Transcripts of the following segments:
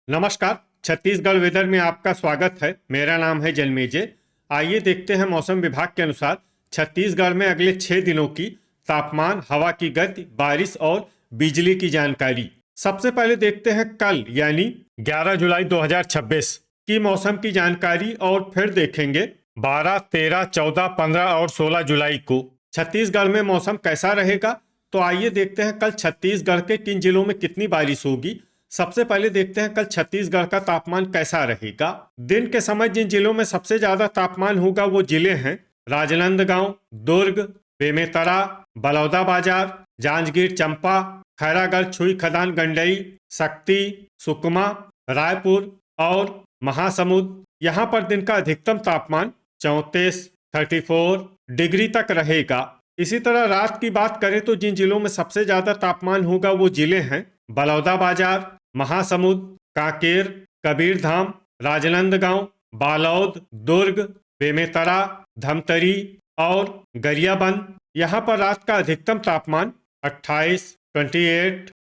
नमस्कार। छत्तीसगढ़ वेदर में आपका स्वागत है। मेरा नाम है जन्मेजय। आइए देखते हैं मौसम विभाग के अनुसार छत्तीसगढ़ में अगले 6 दिनों की तापमान, हवा की गति, बारिश और बिजली की जानकारी। सबसे पहले देखते हैं कल यानी 11 जुलाई 2026 की मौसम की जानकारी और फिर देखेंगे 12, 13, 14, 15 और 16 जुलाई को छत्तीसगढ़ में मौसम कैसा रहेगा। तो आइए देखते हैं कल छत्तीसगढ़ के किन जिलों में कितनी बारिश होगी। सबसे पहले देखते हैं कल छत्तीसगढ़ का तापमान कैसा रहेगा। दिन के समय जिन जिलों में सबसे ज्यादा तापमान होगा वो जिले हैं राजनांदगांव, दुर्ग, बेमेतरा, बलौदाबाजार, जांजगीर चांपा, खैरागढ़, छुई खदान, गंडई, शक्ति, सुकमा, रायपुर और महासमुंद। यहाँ पर दिन का अधिकतम तापमान 34 डिग्री तक रहेगा। इसी तरह रात की बात करें तो जिन जिलों में सबसे ज्यादा तापमान होगा वो जिले हैं बलौदाबाजार, महासमुंद, कांकेर, कबीरधाम, राजनांदगांव, बालोद, दुर्ग, बेमेतरा, धमतरी और गरियाबंद। यहाँ पर रात का अधिकतम तापमान 28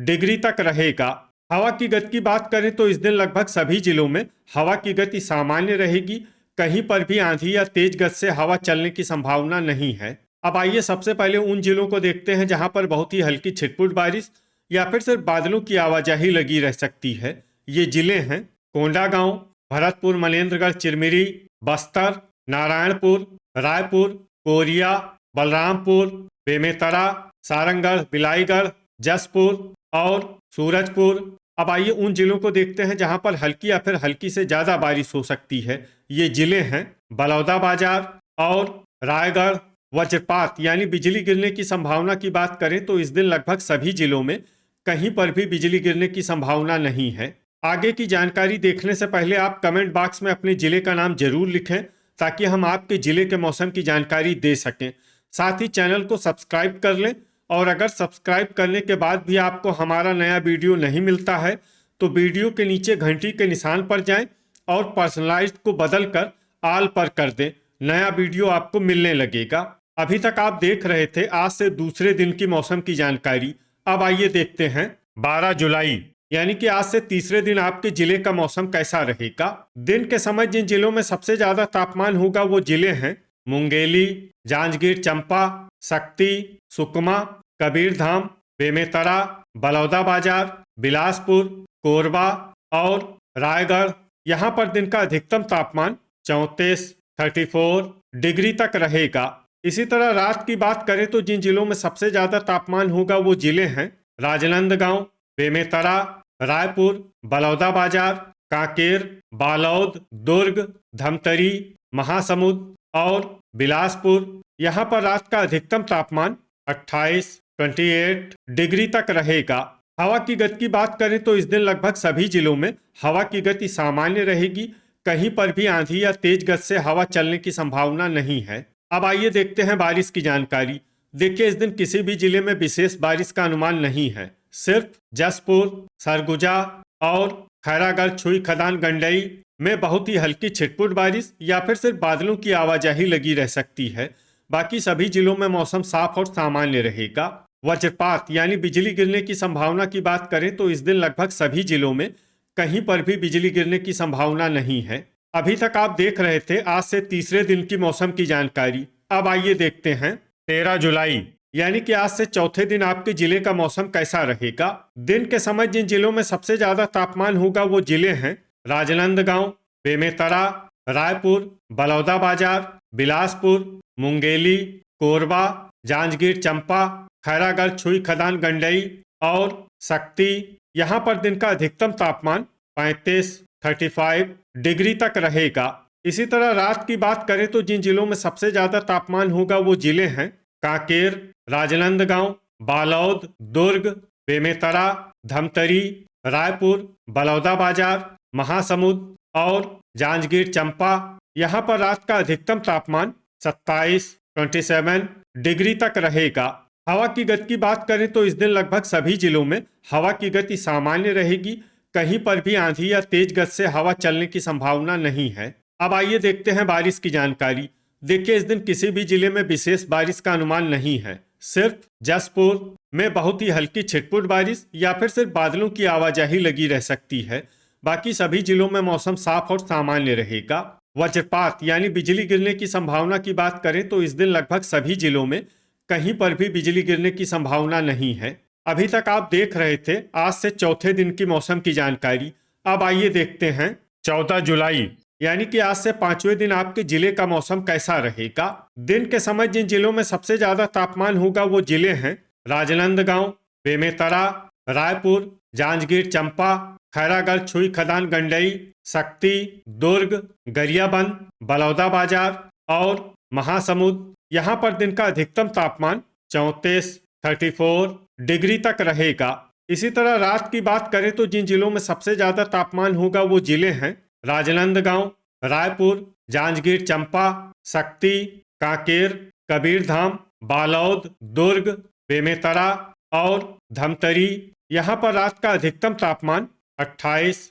डिग्री तक रहेगा। हवा की गति की बात करें तो इस दिन लगभग सभी जिलों में हवा की गति सामान्य रहेगी। कहीं पर भी आंधी या तेज गति से हवा चलने की संभावना नहीं है। अब आइए सबसे पहले उन जिलों को देखते हैं जहां पर बहुत ही हल्की छिटपुट बारिश या फिर सिर्फ बादलों की आवाजाही लगी रह सकती है। ये जिले हैं कोंडागांव, भरतपुर, मनेन्द्रगढ़, चिरमिरी, बस्तर, नारायणपुर, रायपुर, कोरिया, बलरामपुर, बेमेतरा, सारंगढ़, बिलाईगढ़, जसपुर और सूरजपुर। अब आइए उन जिलों को देखते हैं जहां पर हल्की या फिर हल्की से ज्यादा बारिश हो सकती है। ये जिले हैं बलौदाबाजार और रायगढ़। वज्रपात यानी बिजली गिरने की संभावना की बात करें तो इस दिन लगभग सभी जिलों में कहीं पर भी बिजली गिरने की संभावना नहीं है। आगे की जानकारी देखने से पहले आप कमेंट बॉक्स में अपने जिले का नाम जरूर लिखें ताकि हम आपके जिले के मौसम की जानकारी दे सकें। साथ ही चैनल को सब्सक्राइब कर लें और अगर सब्सक्राइब करने के बाद भी आपको हमारा नया वीडियो नहीं मिलता है तो वीडियो के नीचे घंटी के निशान पर जाएं और पर्सनलाइज्ड को बदल कर ऑल पर कर दें। नया वीडियो आपको मिलने लगेगा। अभी तक आप देख रहे थे आज से दूसरे दिन की मौसम की जानकारी। अब आइए देखते हैं 12 जुलाई यानी कि आज से तीसरे दिन आपके जिले का मौसम कैसा रहेगा। दिन के समय जिन जिलों में सबसे ज्यादा तापमान होगा वो जिले हैं मुंगेली, जांजगीर चांपा, शक्ति, सुकमा, कबीरधाम, बेमेतरा, बलौदाबाजार, बिलासपुर, कोरबा और रायगढ़। यहाँ पर दिन का अधिकतम तापमान 34 डिग्री तक रहेगा। इसी तरह रात की बात करें तो जिन जिलों में सबसे ज्यादा तापमान होगा वो जिले हैं राजनांदगांव, बेमेतरा, रायपुर, बलौदाबाजार, कांकेर, बालोद, दुर्ग, धमतरी, महासमुंद और बिलासपुर। यहाँ पर रात का अधिकतम तापमान 28 डिग्री तक रहेगा। हवा की गति की बात करें तो इस दिन लगभग सभी जिलों में हवा की गति सामान्य रहेगी। कहीं पर भी आंधी या तेज गति से हवा चलने की संभावना नहीं है। अब आइए देखते हैं बारिश की जानकारी। देखिए इस दिन किसी भी जिले में विशेष बारिश का अनुमान नहीं है। सिर्फ जसपुर, सरगुजा और खैरागढ़, छुई खदान, गंडई में बहुत ही हल्की छिटपुट बारिश या फिर सिर्फ बादलों की आवाजाही लगी रह सकती है। बाकी सभी जिलों में मौसम साफ और सामान्य रहेगा। वज्रपात यानी बिजली गिरने की संभावना की बात करें तो इस दिन लगभग सभी जिलों में कहीं पर भी बिजली गिरने की संभावना नहीं है। अभी तक आप देख रहे थे आज से तीसरे दिन की मौसम की जानकारी। अब आइए देखते हैं 13 जुलाई यानी कि आज से चौथे दिन आपके जिले का मौसम कैसा रहेगा। दिन के समय जिन जिलों में सबसे ज्यादा तापमान होगा वो जिले हैं राजनांदगांव, बेमेतरा, रायपुर, बलौदाबाजार, बिलासपुर, मुंगेली, कोरबा, जांजगीर चांपा, खैरागढ़, छुई खदान, गंडई और शक्ति। यहाँ पर दिन का अधिकतम तापमान 35 डिग्री तक रहेगा। इसी तरह रात की बात करें तो जिन जिलों में सबसे ज्यादा तापमान होगा वो जिले हैं कांकेर, राजनांदगांव, बालोद, दुर्ग, बेमेतरा, धमतरी, रायपुर, बलौदाबाजार, महासमुंद और जांजगीर चांपा। यहाँ पर रात का अधिकतम तापमान 27 डिग्री तक रहेगा। हवा की गति की बात करें तो इस दिन लगभग सभी जिलों में हवा की गति सामान्य रहेगी। कहीं पर भी आंधी या तेज गति से हवा चलने की संभावना नहीं है। अब आइए देखते हैं बारिश की जानकारी। देखिए इस दिन किसी भी जिले में विशेष बारिश का अनुमान नहीं है। सिर्फ जसपुर में बहुत ही हल्की छिटपुट बारिश या फिर सिर्फ बादलों की आवाजाही लगी रह सकती है। बाकी सभी जिलों में मौसम साफ और सामान्य रहेगा। वज्रपात यानी बिजली गिरने की संभावना की बात करें तो इस दिन लगभग सभी जिलों में कहीं पर भी बिजली गिरने की संभावना नहीं है। अभी तक आप देख रहे थे आज से चौथे दिन की मौसम की जानकारी। अब आइए देखते हैं 14 जुलाई यानी कि आज से पांचवें दिन आपके जिले का मौसम कैसा रहेगा। दिन के समय जिन जिलों में सबसे ज्यादा तापमान होगा वो जिले हैं राजनांदगांव, बेमेतरा, रायपुर, जांजगीर चंपा, खैरागढ़, छुई खदान, गंडई, शक्ति, दुर्ग, गरियाबंद, बलौदाबाजार और महासमुंद। यहाँ पर दिन का अधिकतम तापमान 34 डिग्री तक रहेगा। इसी तरह रात की बात करें तो जिन जिलों में सबसे ज्यादा तापमान होगा वो जिले हैं राजनांदगांव, रायपुर, जांजगीर चंपा, शक्ति, कांकेर, कबीरधाम, बालौद, दुर्ग, बेमेतरा और धमतरी। यहाँ पर रात का अधिकतम तापमान 28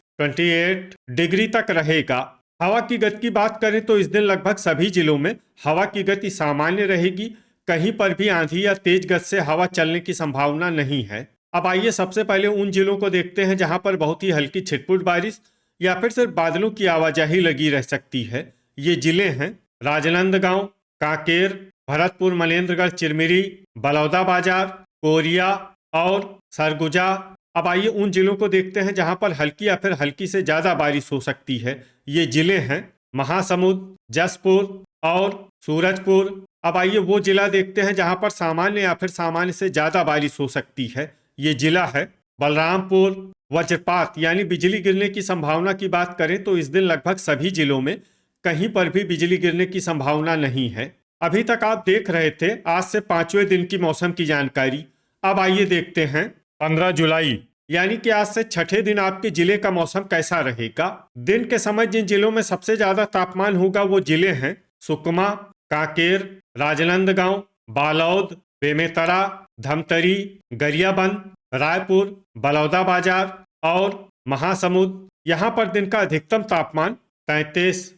डिग्री तक रहेगा। हवा की गति की बात करें तो इस दिन लगभग सभी जिलों में हवा की गति सामान्य रहेगी। कहीं पर भी आंधी या तेज गति से हवा चलने की संभावना नहीं है। अब आइए सबसे पहले उन जिलों को देखते हैं जहां पर बहुत ही हल्की छिटपुट बारिश या फिर सिर्फ बादलों की आवाजाही लगी रह सकती है। ये जिले हैं राजनांदगांव, कांकेर, भरतपुर, मनेन्द्रगढ़, चिरमिरी, बलौदाबाजार, कोरिया और सरगुजा। अब आइए उन जिलों को देखते हैं जहां पर हल्की या फिर हल्की से ज्यादा बारिश हो सकती है। ये जिले हैं महासमुंद, जसपुर और सूरजपुर। अब आइए वो जिला देखते हैं जहां पर सामान्य या फिर सामान्य से ज्यादा बारिश हो सकती है। ये जिला है बलरामपुर। वज्रपात यानी बिजली गिरने की संभावना की बात करें तो इस दिन लगभग सभी जिलों में कहीं पर भी बिजली गिरने की संभावना नहीं है। अभी तक आप देख रहे थे आज से पांचवें दिन की मौसम की जानकारी। अब आइए देखते हैं 15 जुलाई यानी कि आज से छठे दिन आपके जिले का मौसम कैसा रहेगा। दिन के समय जिन जिलों में सबसे ज्यादा तापमान होगा वो जिले हैं सुकमा, कांकेर, राजनांदगांव, बालौद, बेमेतरा, धमतरी, गरियाबंद, रायपुर, बलौदाबाजार और महासमुंद। यहाँ पर दिन का अधिकतम तापमान 33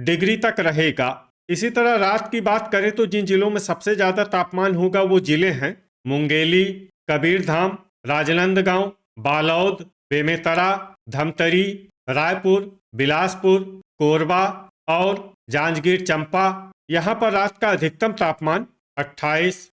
डिग्री तक रहेगा। इसी तरह रात की बात करें तो जिन जिलों में सबसे ज्यादा तापमान होगा वो जिले हैं मुंगेली, कबीरधाम, राजनांदगांव, बालौद, बेमेतरा, धमतरी, रायपुर, बिलासपुर, कोरबा और जांजगीर चंपा। यहाँ पर रात का अधिकतम तापमान 28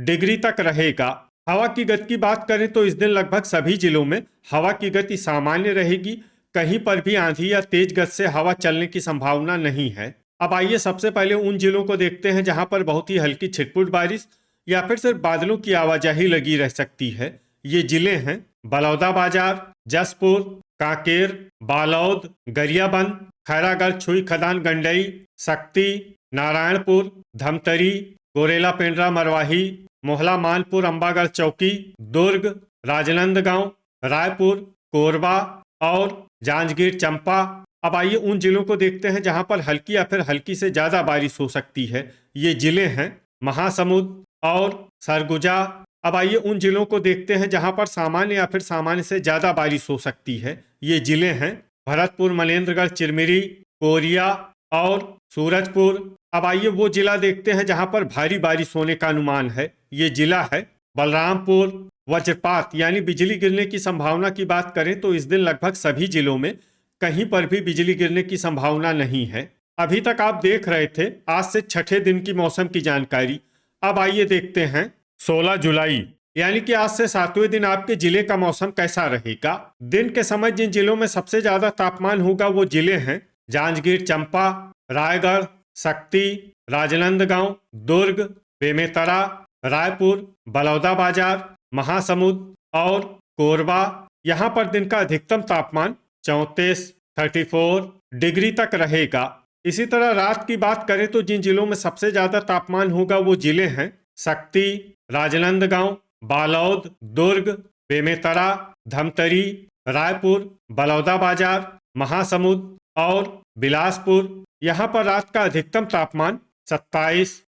डिग्री तक रहेगा। हवा की गति की बात करें तो इस दिन लगभग सभी जिलों में हवा की गति सामान्य रहेगी। कहीं पर भी आंधी या तेज गति से हवा चलने की संभावना नहीं है। अब आइए सबसे पहले उन जिलों को देखते हैं जहां पर बहुत ही हल्की छिटपुट बारिश या फिर सिर्फ बादलों की आवाजाही लगी रह सकती है। ये जिले हैं बलौदाबाजार, जसपुर, कांकेर, बालौद, गरियाबंद, खैरागढ़, छुई खदान, गंडई, शक्ति, नारायणपुर, धमतरी, गोरेला, पेंड्रा, मरवाही, मोहला, मानपुर, अंबागढ़ चौकी, दुर्ग, राजनांदगांव, रायपुर, कोरबा और जांजगीर चंपा। अब आइए उन जिलों को देखते हैं जहां पर हल्की या फिर हल्की से ज्यादा बारिश हो सकती है। ये जिले हैं महासमुंद और सरगुजा। अब आइए उन जिलों को देखते हैं जहां पर सामान्य या फिर सामान्य से ज्यादा बारिश हो सकती है। ये जिले हैं भरतपुर, मनेन्द्रगढ़, चिरमिरी, कोरिया और सूरजपुर। अब आइए वो जिला देखते हैं जहां पर भारी बारिश होने का अनुमान है। ये जिला है बलरामपुर। वज्रपात यानी बिजली गिरने की संभावना की बात करें तो इस दिन लगभग सभी जिलों में कहीं पर भी बिजली गिरने की संभावना नहीं है। अभी तक आप देख रहे थे आज से छठे दिन की मौसम की जानकारी। अब आइए देखते हैं 16 जुलाई यानी कि आज से सातवें दिन आपके जिले का मौसम कैसा रहेगा। दिन के समय जिन जिलों में सबसे ज्यादा तापमान होगा वो जिले हैं जांजगीर चंपा, रायगढ़, शक्ति, राजनांदगांव, दुर्ग, बेमेतरा, रायपुर, बलौदाबाजार, महासमुंद और कोरबा। यहाँ पर दिन का अधिकतम तापमान 34 डिग्री तक रहेगा। इसी तरह रात की बात करें तो जिन जिलों में सबसे ज्यादा तापमान होगा वो जिले हैं शक्ति, राजनांदगांव, बालौद, दुर्ग, बेमेतरा, धमतरी, रायपुर, बलौदाबाजार, महासमुंद और बिलासपुर। यहाँ पर रात का अधिकतम तापमान 27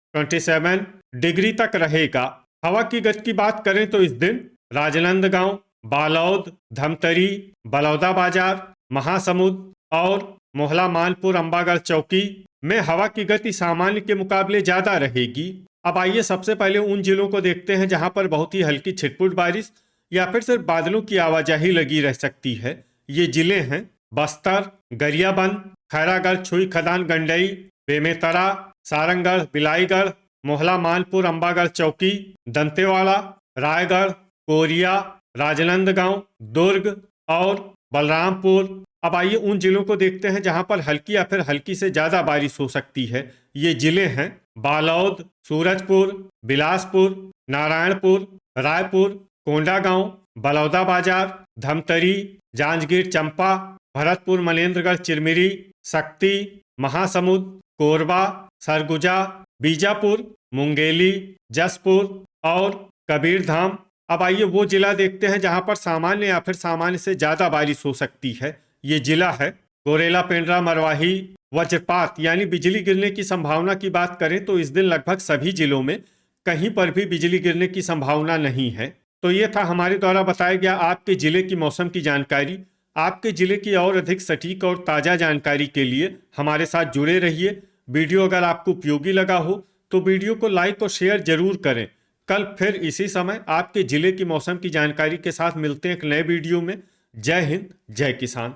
डिग्री तक रहेगा। हवा की गति की बात करें तो इस दिन राजनांदगांव, बालौद, धमतरी, बलौदाबाजार, महासमुंद और मोहला, मानपुर, अंबागढ़ चौकी में हवा की गति सामान्य के मुकाबले ज्यादा रहेगी। अब आइए सबसे पहले उन जिलों को देखते हैं जहां पर बहुत ही हल्की छिटपुट बारिश या फिर सिर्फ बादलों की आवाजाही लगी रह सकती है। ये जिले हैं बस्तर, गरियाबंद, खैरागढ़, छुई खदान, गंडई, बेमेतरा, सारंगढ़, बिलाईगढ़, मोहला, मानपुर, अंबागढ़ चौकी, दंतेवाड़ा, रायगढ़, कोरिया, राजनांदगांव, दुर्ग और बलरामपुर। अब आइए उन जिलों को देखते हैं जहां पर हल्की या फिर हल्की से ज्यादा बारिश हो सकती है। ये जिले हैं बालोद, सूरजपुर, बिलासपुर, नारायणपुर, रायपुर, कोंडागांव, बलौदाबाजार, धमतरी, जांजगीर चांपा, भरतपुर, मनेन्द्रगढ़, चिरमिरी, शक्ति, महासमुंद, कोरबा, सरगुजा, बीजापुर, मुंगेली, जसपुर और कबीरधाम। अब आइए वो जिला देखते हैं जहां पर सामान्य या फिर सामान्य से ज्यादा बारिश हो सकती है। ये जिला है गोरेला, पेंड्रा, मरवाही। वज्रपात यानी बिजली गिरने की संभावना की बात करें तो इस दिन लगभग सभी जिलों में कहीं पर भी बिजली गिरने की संभावना नहीं है। तो ये था हमारे द्वारा बताया गया आपके जिले की मौसम की जानकारी। आपके जिले की और अधिक सटीक और ताज़ा जानकारी के लिए हमारे साथ जुड़े रहिए। वीडियो अगर आपको उपयोगी लगा हो तो वीडियो को लाइक और शेयर जरूर करें। कल फिर इसी समय आपके जिले की मौसम की जानकारी के साथ मिलते हैं एक नए वीडियो में। जय हिंद, जय किसान।